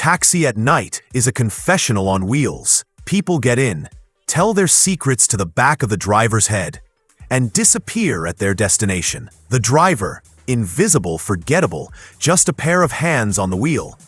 taxi at night is a confessional on wheels. People get in, tell their secrets to the back of the driver's head, and disappear at their destination. The driver, invisible, forgettable, just a pair of hands on the wheel.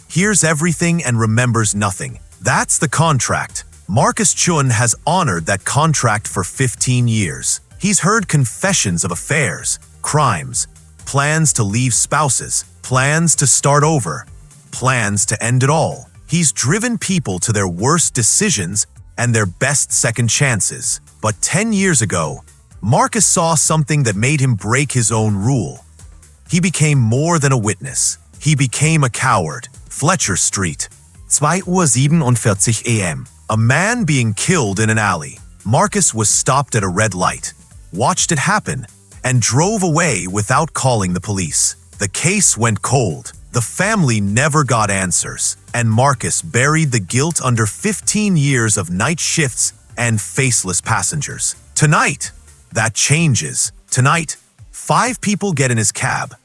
Hears everything and remembers nothing. That's the contract. Marcus Chun has honored that contract for 15 years. He's heard confessions of affairs, crimes, plans to leave spouses, plans to start over, plans to end it all. He's driven people to their worst decisions and their best second chances. But 10 years ago, Marcus saw something that made him break his own rule. He became more than a witness. He became a coward. Fletcher Street, 2:47 a.m. A man being killed in an alley. Marcus was stopped at a red light, watched it happen, and drove away without calling the police. The case went cold. The family never got answers, and Marcus buried the guilt under 15 years of night shifts and faceless passengers. Tonight, that changes. Tonight, 5 people get in his cab,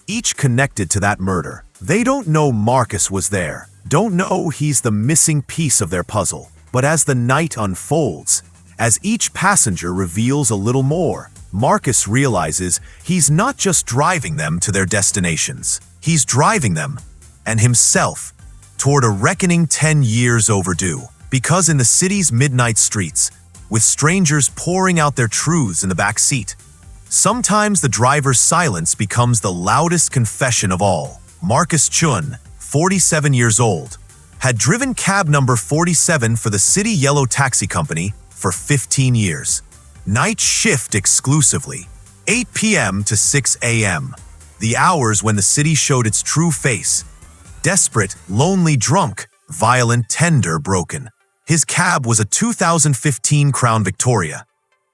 each connected to that murder. They don't know Marcus was there, don't know he's the missing piece of their puzzle. But as the night unfolds, as each passenger reveals a little more, Marcus realizes he's not just driving them to their destinations. He's driving them, and himself, toward a reckoning 10 years overdue. Because in the city's midnight streets, with strangers pouring out their truths in the back seat, sometimes the driver's silence becomes the loudest confession of all. Marcus Chun, 47 years old, had driven cab number 47 for the City Yellow Taxi Company for 15 years. Night shift exclusively, 8 p.m. to 6 a.m., the hours when the city showed its true face. Desperate, lonely, drunk, violent, tender, broken. His cab was a 2015 Crown Victoria.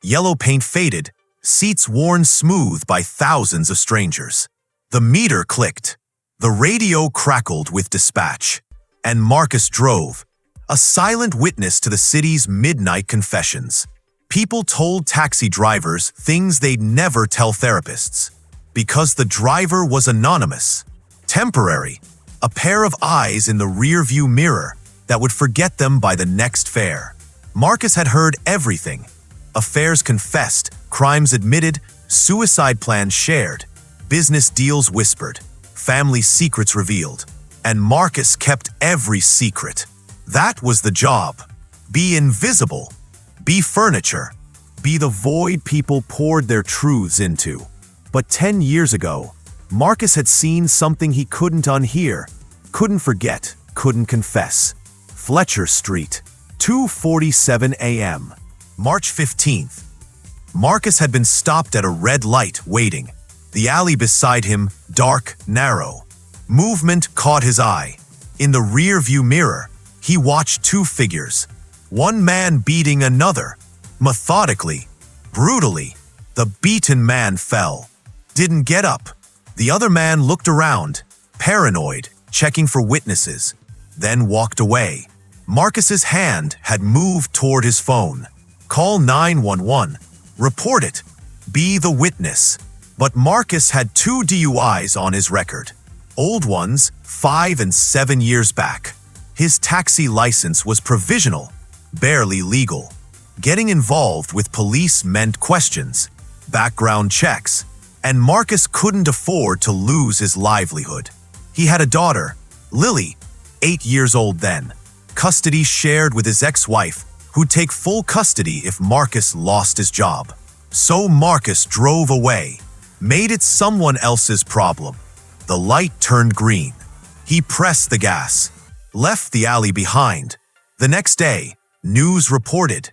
Yellow paint faded, seats worn smooth by thousands of strangers. The meter clicked. The radio crackled with dispatch. And Marcus drove, a silent witness to the city's midnight confessions. People told taxi drivers things they'd never tell therapists. Because the driver was anonymous, temporary, a pair of eyes in the rearview mirror that would forget them by the next fare. Marcus had heard everything. Affairs confessed, crimes admitted, suicide plans shared, business deals whispered, family secrets revealed. And Marcus kept every secret. That was the job. Be invisible. Be furniture. Be the void people poured their truths into. But 10 years ago, Marcus had seen something he couldn't unhear, couldn't forget, couldn't confess. Fletcher Street, 2:47 a.m. March 15th. Marcus had been stopped at a red light waiting. The alley beside him, dark, narrow. Movement caught his eye. In the rear-view mirror, he watched 2 figures. One man beating another. Methodically, brutally. The beaten man fell. Didn't get up. The other man looked around, paranoid, checking for witnesses, then walked away. Marcus's hand had moved toward his phone. Call 911. Report it. Be the witness. But Marcus had 2 DUIs on his record. Old ones, 5 and 7 years back. His taxi license was provisional, barely legal. Getting involved with police meant questions, background checks, and Marcus couldn't afford to lose his livelihood. He had a daughter, Lily, 8 years old then. Custody shared with his ex-wife, who'd take full custody if Marcus lost his job. So Marcus drove away, made it someone else's problem. The light turned green. He pressed the gas, left the alley behind. The next day, news reported,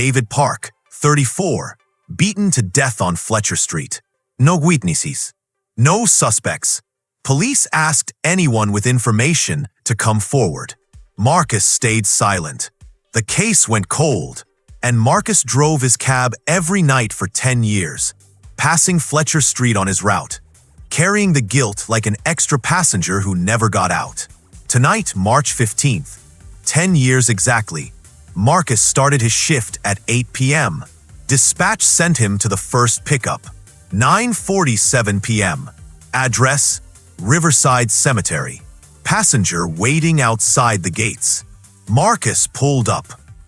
David Park, 34, beaten to death on Fletcher Street. No witnesses. No suspects. Police asked anyone with information to come forward. Marcus stayed silent. The case went cold, and Marcus drove his cab every night for 10 years, passing Fletcher Street on his route, carrying the guilt like an extra passenger who never got out. Tonight, March 15th, 10 years exactly, Marcus started his shift at 8 p.m. Dispatch sent him to the first pickup, 9:47 p.m. Address, Riverside Cemetery. Passenger waiting outside the gates. Marcus pulled up.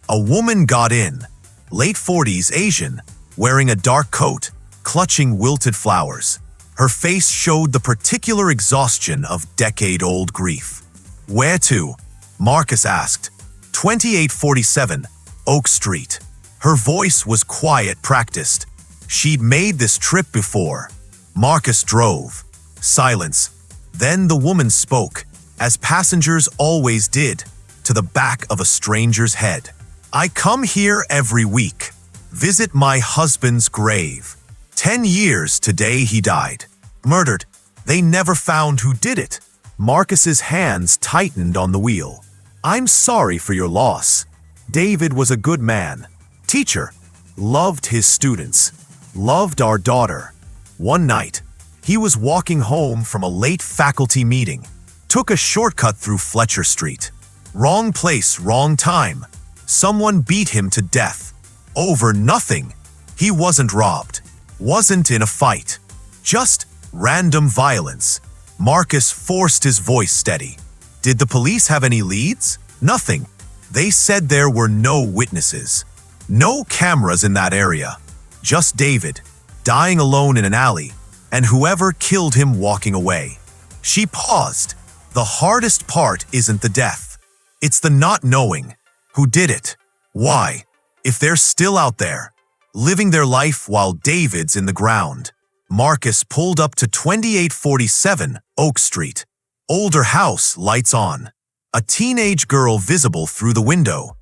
A woman got in. Late 40s Asian, wearing a dark coat, clutching wilted flowers. Her face showed the particular exhaustion of decade-old grief. "Where to?" Marcus asked. 2847, Oak Street. Her voice was quiet, practiced. She'd made this trip before. Marcus drove. Silence. Then the woman spoke, as passengers always did, to the back of a stranger's head. "I come here every week. Visit my husband's grave. 10 years today he died. Murdered. They never found who did it." Marcus's hands tightened on the wheel. "I'm sorry for your loss. David was a good man. Teacher. Loved his students. Loved our daughter. One night, he was walking home from a late faculty meeting. Took a shortcut through Fletcher Street. Wrong place, wrong time. Someone beat him to death. Over nothing. He wasn't robbed. Wasn't in a fight. Just random violence." Marcus forced his voice steady. "Did the police have any leads?" "Nothing. They said there were no witnesses. No cameras in that area. Just David, dying alone in an alley, and whoever killed him walking away." She paused. "The hardest part isn't the death. It's the not knowing. Who did it? Why? If they're still out there, living their life while David's in the ground." Marcus pulled up to 2847 Oak Street. Older house, lights on. A teenage girl visible through the window.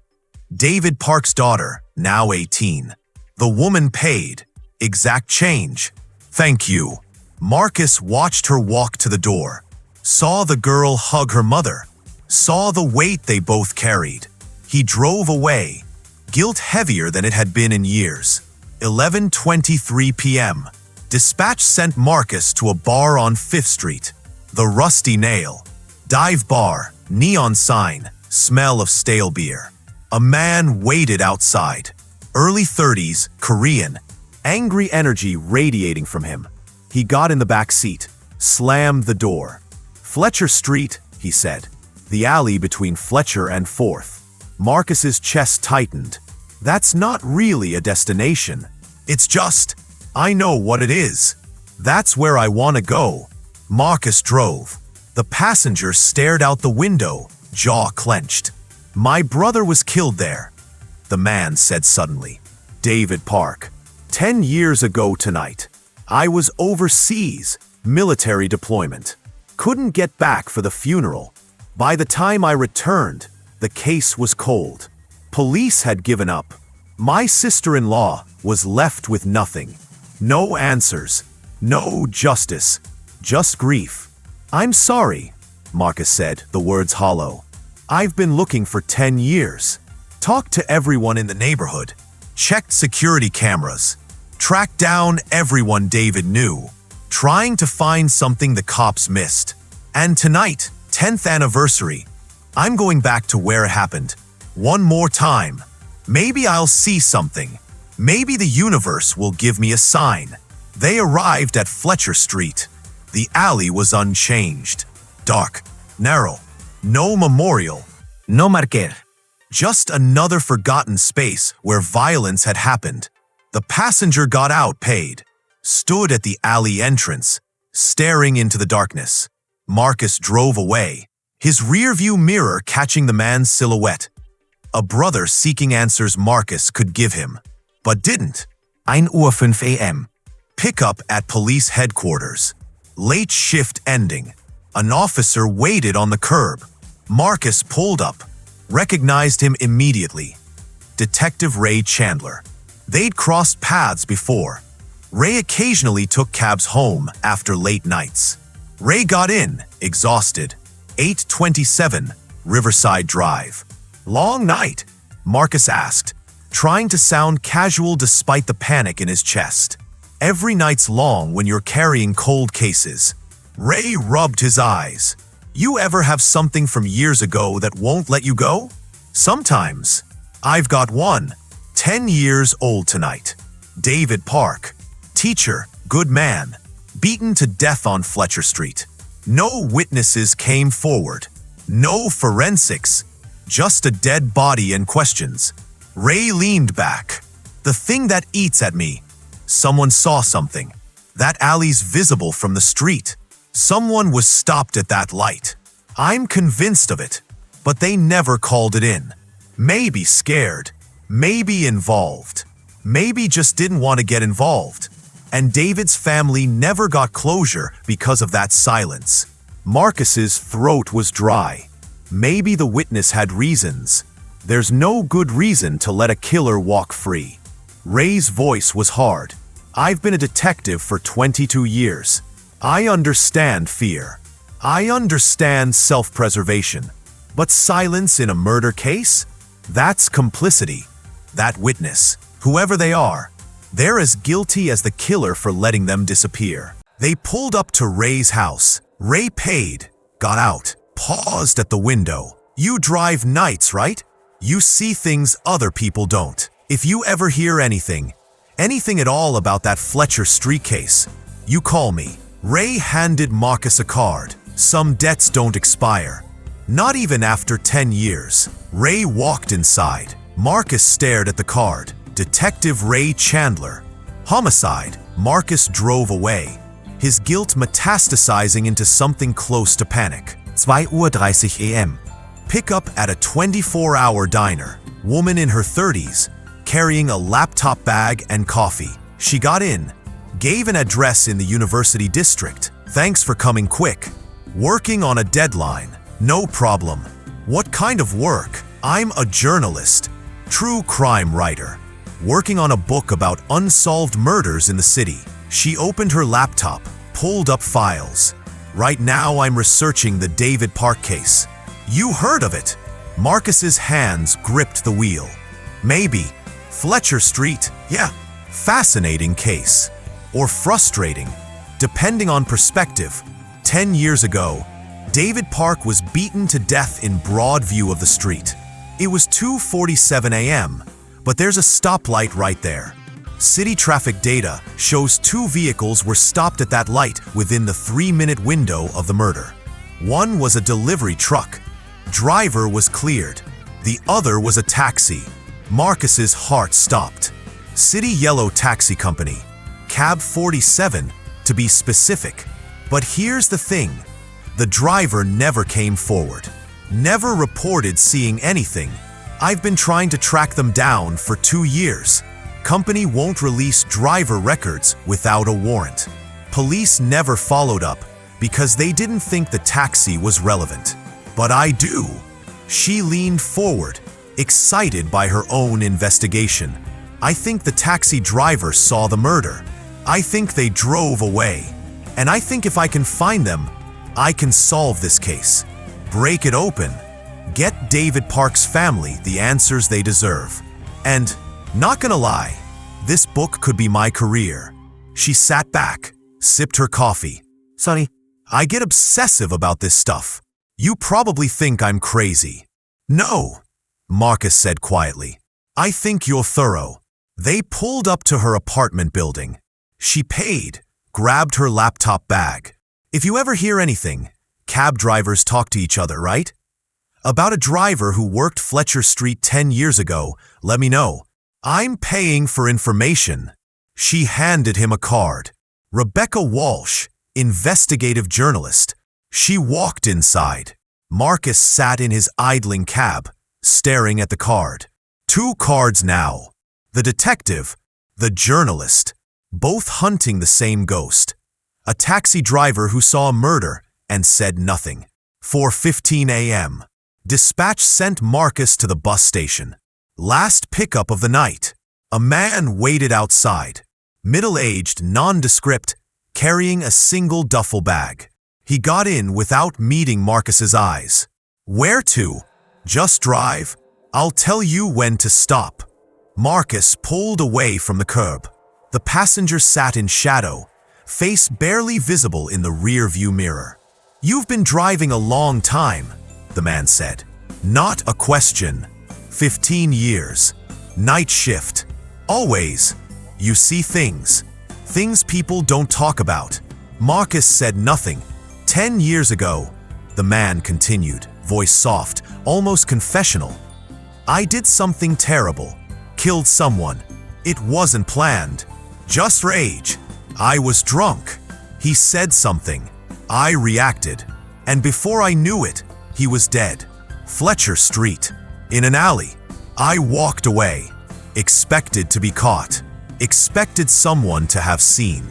David Park's daughter, now 18. The woman paid. Exact change. "Thank you." Marcus watched her walk to the door. Saw the girl hug her mother. Saw the weight they both carried. He drove away. Guilt heavier than it had been in years. 11:23 p.m. Dispatch sent Marcus to a bar on 5th Street. The Rusty Nail. Dive bar, neon sign, smell of stale beer. A man waited outside. Early 30s, Korean. Angry energy radiating from him. He got in the back seat, slammed the door. "Fletcher Street," he said. The alley between Fletcher and 4th. Marcus's chest tightened. "That's not really a destination. It's just, I know what it is. That's where I want to go." Marcus drove. The passenger stared out the window, jaw clenched. "My brother was killed there," the man said suddenly. "David Park. 10 years ago tonight. I was overseas, military deployment. Couldn't get back for the funeral. By the time I returned, the case was cold. Police had given up. My sister-in-law was left with nothing. No answers. No justice. Just grief." "I'm sorry," Marcus said, the words hollow. "I've been looking for 10 years. Talked to everyone in the neighborhood. Checked security cameras. Tracked down everyone David knew. Trying to find something the cops missed. And tonight, 10th anniversary, I'm going back to where it happened. One more time. Maybe I'll see something. Maybe the universe will give me a sign." They arrived at Fletcher Street. The alley was unchanged. Dark, narrow, no memorial, no marquer. Just another forgotten space where violence had happened. The passenger got out, paid, stood at the alley entrance, staring into the darkness. Marcus drove away, his rearview mirror catching the man's silhouette. A brother seeking answers Marcus could give him, but didn't. 1:05 a.m. Pickup at police headquarters. Late shift ending. An officer waited on the curb. Marcus pulled up, recognized him immediately. Detective Ray Chandler. They'd crossed paths before. Ray occasionally took cabs home after late nights. Ray got in, exhausted. 8:27, Riverside Drive. "Long night?" Marcus asked, trying to sound casual despite the panic in his chest. "Every night's long when you're carrying cold cases." Ray rubbed his eyes. "You ever have something from years ago that won't let you go?" "Sometimes. I've got one. 10 years old tonight. David Park. Teacher, good man. Beaten to death on Fletcher Street. No witnesses came forward. No forensics. Just a dead body and questions. Ray leaned back. The thing that eats at me. Someone saw something. That alley's visible from the street. Someone was stopped at that light. I'm convinced of it. But they never called it in. Maybe scared. Maybe involved. Maybe just didn't want to get involved. And David's family never got closure because of that silence. Marcus's throat was dry. Maybe the witness had reasons. There's no good reason to let a killer walk free. Ray's voice was hard. I've been a detective for 22 years. I understand fear. I understand self-preservation. But silence in a murder case? That's complicity. That witness, whoever they are, they're as guilty as the killer for letting them disappear. They pulled up to Ray's house. Ray paid, got out, paused at the window. You drive nights, right? You see things other people don't. If you ever hear anything at all about that Fletcher Street case, you call me. Ray handed Marcus a card. Some debts don't expire. Not even after 10 years. Ray walked inside. Marcus stared at the card. Detective Ray Chandler. Homicide. Marcus drove away. His guilt metastasizing into something close to panic. 2:30 a.m. Pickup at a 24-hour diner. Woman in her 30s, carrying a laptop bag and coffee. She got in, gave an address in the University District. Thanks for coming quick. Working on a deadline. No problem. What kind of work? I'm a journalist. True crime writer. Working on a book about unsolved murders in the city. She opened her laptop, pulled up files. Right now I'm researching the David Park case. You heard of it? Marcus's hands gripped the wheel. Maybe. Fletcher Street, yeah. Fascinating case. Or frustrating, depending on perspective. 10 years ago, David Park was beaten to death in broad view of the street. It was 2:47 a.m., but there's a stoplight right there. City traffic data shows 2 vehicles were stopped at that light within the 3-minute window of the murder. One was a delivery truck. Driver was cleared. The other was a taxi. Marcus's heart stopped. City Yellow Taxi Company. Cab 47, to be specific. But here's the thing. The driver never came forward. Never reported seeing anything. I've been trying to track them down for 2 years. Company won't release driver records without a warrant. Police never followed up because they didn't think the taxi was relevant. But I do. She leaned forward, excited by her own investigation. I think the taxi driver saw the murder. I think they drove away. And I think if I can find them, I can solve this case. Break it open. Get David Park's family the answers they deserve. And, not gonna lie, this book could be my career. She sat back, sipped her coffee. Sonny, I get obsessive about this stuff. You probably think I'm crazy. No, Marcus said quietly. I think you're thorough. They pulled up to her apartment building. She paid, grabbed her laptop bag. If you ever hear anything, cab drivers talk to each other, right? About a driver who worked Fletcher Street 10 years ago, let me know. I'm paying for information. She handed him a card. Rebecca Walsh, investigative journalist. She walked inside. Marcus sat in his idling cab, staring at the card. 2 cards now. The detective, the journalist, both hunting the same ghost. A taxi driver who saw a murder and said nothing. 4:15 a.m. Dispatch sent Marcus to the bus station. Last pickup of the night. A man waited outside. Middle-aged, nondescript, carrying a single duffel bag. He got in without meeting Marcus's eyes. Where to? Just drive. I'll tell you when to stop. Marcus pulled away from the curb. The passenger sat in shadow, face barely visible in the rear-view mirror. You've been driving a long time, the man said. Not a question. 15 years. Night shift. Always. You see things. Things people don't talk about. Marcus said nothing. 10 years ago, the man continued, voice soft, almost confessional. I did something terrible, killed someone. It wasn't planned, just rage. I was drunk. He said something. I reacted, and before I knew it, he was dead. Fletcher Street, in an alley. I walked away, expected to be caught, expected someone to have seen.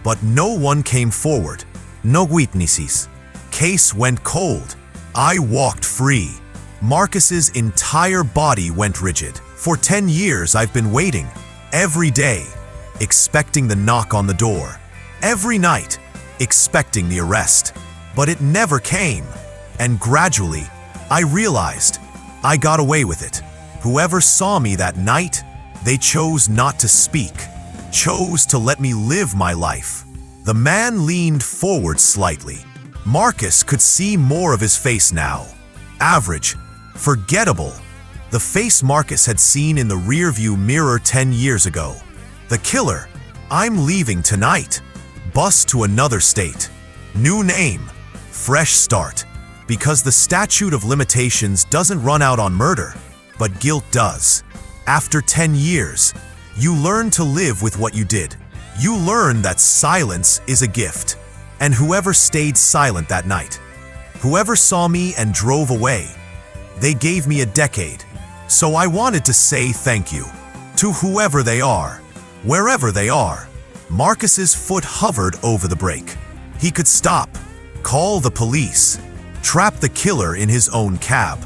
But no one came forward. No witnesses. Case went cold. I walked free. Marcus's entire body went rigid. For 10 years I've been waiting, every day, expecting the knock on the door. Every night, expecting the arrest. But it never came. And gradually, I realized I got away with it. Whoever saw me that night, they chose not to speak, chose to let me live my life. The man leaned forward slightly. Marcus could see more of his face now. Average, forgettable. The face Marcus had seen in the rearview mirror 10 years ago. The killer, I'm leaving tonight. Bus to another state. New name, fresh start. Because the statute of limitations doesn't run out on murder, but guilt does. After 10 years, you learn to live with what you did. You learn that silence is a gift. And whoever stayed silent that night, whoever saw me and drove away, they gave me a decade. So I wanted to say thank you to whoever they are, wherever they are. Marcus's foot hovered over the brake. He could stop, call the police, trap the killer in his own cab,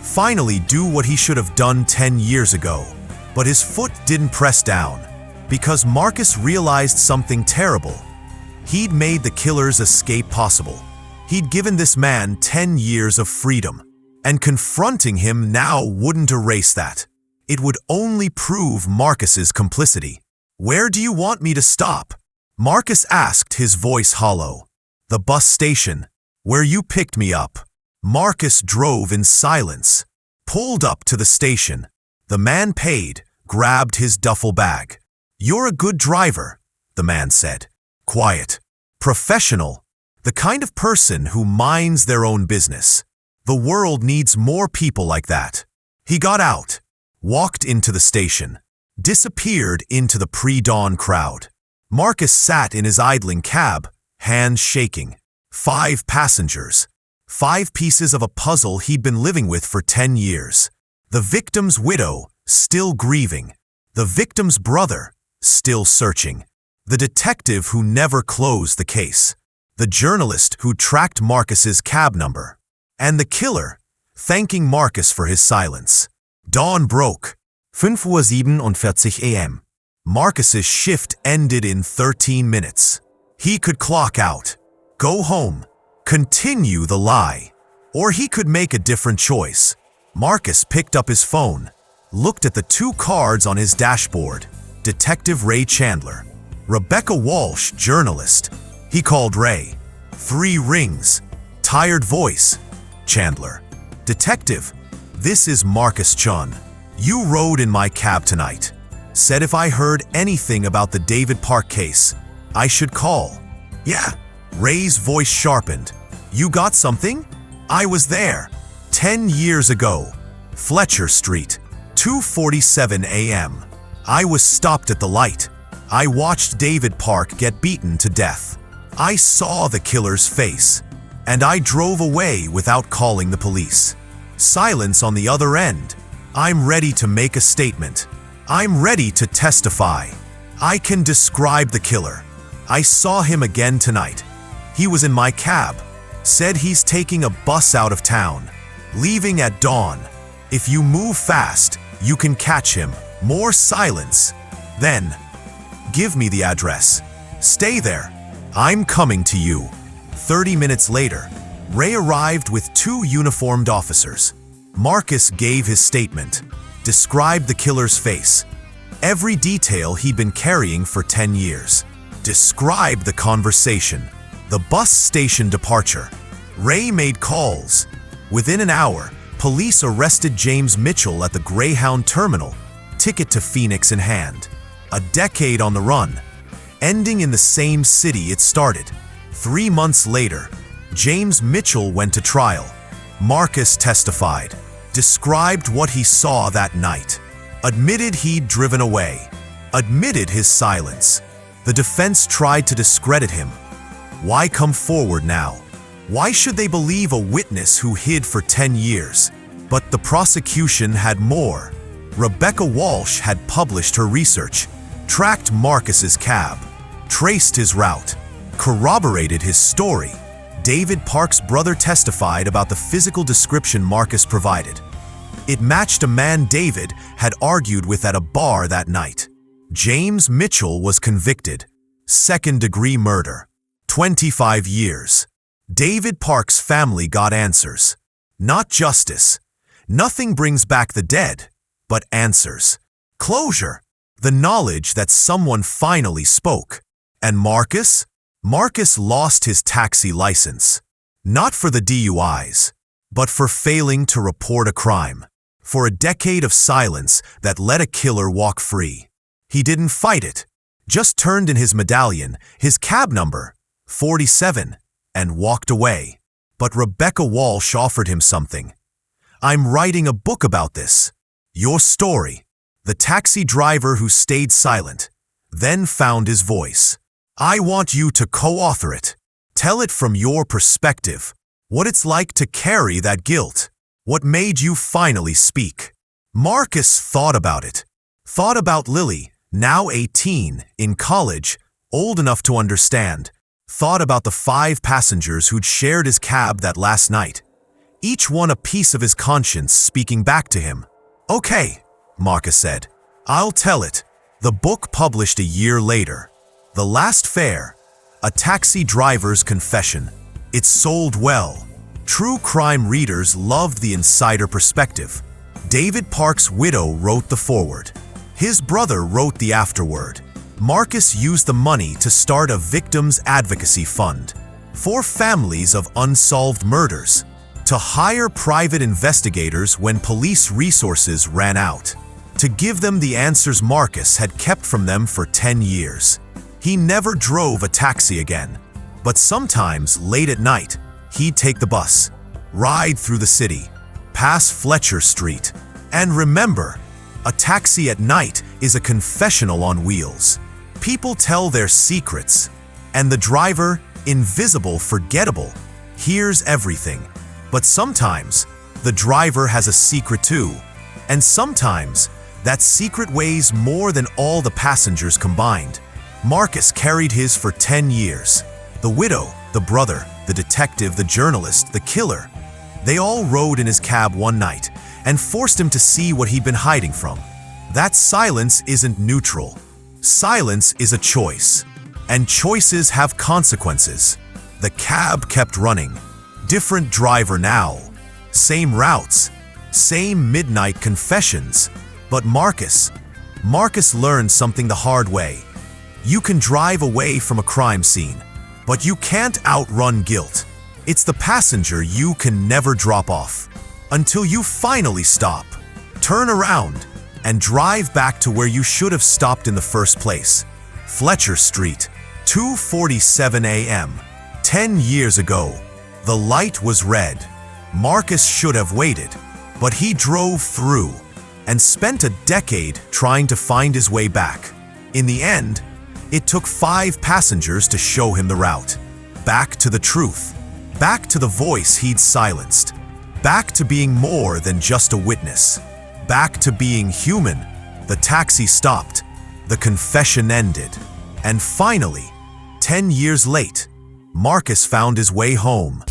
finally do what he should have done 10 years ago. But his foot didn't press down, because Marcus realized something terrible. He'd made the killer's escape possible. He'd given this man 10 years of freedom, and confronting him now wouldn't erase that. It would only prove Marcus's complicity. Where do you want me to stop? Marcus asked, his voice hollow. The bus station, where you picked me up. Marcus drove in silence, pulled up to the station. The man paid, grabbed his duffel bag. You're a good driver, the man said. Quiet, professional, the kind of person who minds their own business. The world needs more people like that. He got out, walked into the station, disappeared into the pre-dawn crowd. Marcus sat in his idling cab, hands shaking. 5 passengers. 5 pieces of a puzzle he'd been living with for 10 years. The victim's widow, still grieving. The victim's brother, still searching. The detective who never closed the case. The journalist who tracked Marcus's cab number. And the killer, thanking Marcus for his silence. Dawn broke. 5:47 a.m. Marcus's shift ended in 13 minutes. He could clock out, go home, continue the lie. Or he could make a different choice. Marcus picked up his phone, looked at the 2 cards on his dashboard. Detective Ray Chandler. Rebecca Walsh, journalist. He called Ray. 3 rings. Tired voice. Chandler. Detective, this is Marcus Chun. You rode in my cab tonight. Said if I heard anything about the David Park case, I should call. Yeah. Ray's voice sharpened. You got something? I was there. 10 years ago. Fletcher Street. 2:47 a.m. I was stopped at the light. I watched David Park get beaten to death. I saw the killer's face, and I drove away without calling the police. Silence on the other end. I'm ready to make a statement. I'm ready to testify. I can describe the killer. I saw him again tonight. He was in my cab. Said he's taking a bus out of town, leaving at dawn. If you move fast, you can catch him. More silence. Then, give me the address. Stay there. I'm coming to you. 30 minutes later, Ray arrived with 2 uniformed officers. Marcus gave his statement, described the killer's face, every detail he'd been carrying for 10 years. Described the conversation, the bus station departure. Ray made calls. Within an hour, police arrested James Mitchell at the Greyhound terminal, ticket to Phoenix in hand. A decade on the run, ending in the same city it started. 3 months later, James Mitchell went to trial. Marcus testified, described what he saw that night, admitted he'd driven away, admitted his silence. The defense tried to discredit him. Why come forward now? Why should they believe a witness who hid for 10 years? But the prosecution had more. Rebecca Walsh had published her research, tracked Marcus's cab, traced his route, corroborated his story. David Park's brother testified about the physical description Marcus provided. It matched a man David had argued with at a bar that night. James Mitchell was convicted. Second-degree murder. 25 years. David Park's family got answers. Not justice. Nothing brings back the dead, but answers. Closure. The knowledge that someone finally spoke. And Marcus? Marcus lost his taxi license. Not for the DUIs, but for failing to report a crime. For a decade of silence that let a killer walk free. He didn't fight it, just turned in his medallion, his cab number, 47, and walked away. But Rebecca Walsh offered him something. I'm writing a book about this. Your story. The taxi driver who stayed silent, then found his voice. I want you to co-author it. Tell it from your perspective. What it's like to carry that guilt. What made you finally speak? Marcus thought about it. Thought about Lily, now 18, in college, old enough to understand. Thought about the 5 passengers who'd shared his cab that last night. Each one a piece of his conscience speaking back to him. Okay, Marcus said. I'll tell it. The book published a year later. The Last Fare, a taxi driver's confession. It sold well. True crime readers loved the insider perspective. David Park's widow wrote the foreword. His brother wrote the afterword. Marcus used the money to start a victims advocacy fund for families of unsolved murders, to hire private investigators when police resources ran out, to give them the answers Marcus had kept from them for 10 years. He never drove a taxi again, but sometimes late at night, he'd take the bus, ride through the city, pass Fletcher Street, and remember, a taxi at night is a confessional on wheels. People tell their secrets, and the driver, invisible, forgettable, hears everything. But sometimes, the driver has a secret too, and sometimes, that secret weighs more than all the passengers combined. Marcus carried his for 10 years. The widow, the brother, the detective, the journalist, the killer. They all rode in his cab one night and forced him to see what he'd been hiding from. That silence isn't neutral. Silence is a choice. And choices have consequences. The cab kept running. Different driver now. Same routes. Same midnight confessions. But Marcus learned something the hard way. You can drive away from a crime scene, but you can't outrun guilt. It's the passenger you can never drop off until you finally stop, turn around, and drive back to where you should have stopped in the first place. Fletcher Street, 2:47 a.m. 10 years ago. The light was red. Marcus should have waited, but he drove through and spent a decade trying to find his way back. In the end, it took 5 passengers to show him the route. Back to the truth. Back to the voice he'd silenced. Back to being more than just a witness. Back to being human. The taxi stopped. The confession ended. And finally, 10 years late, Marcus found his way home.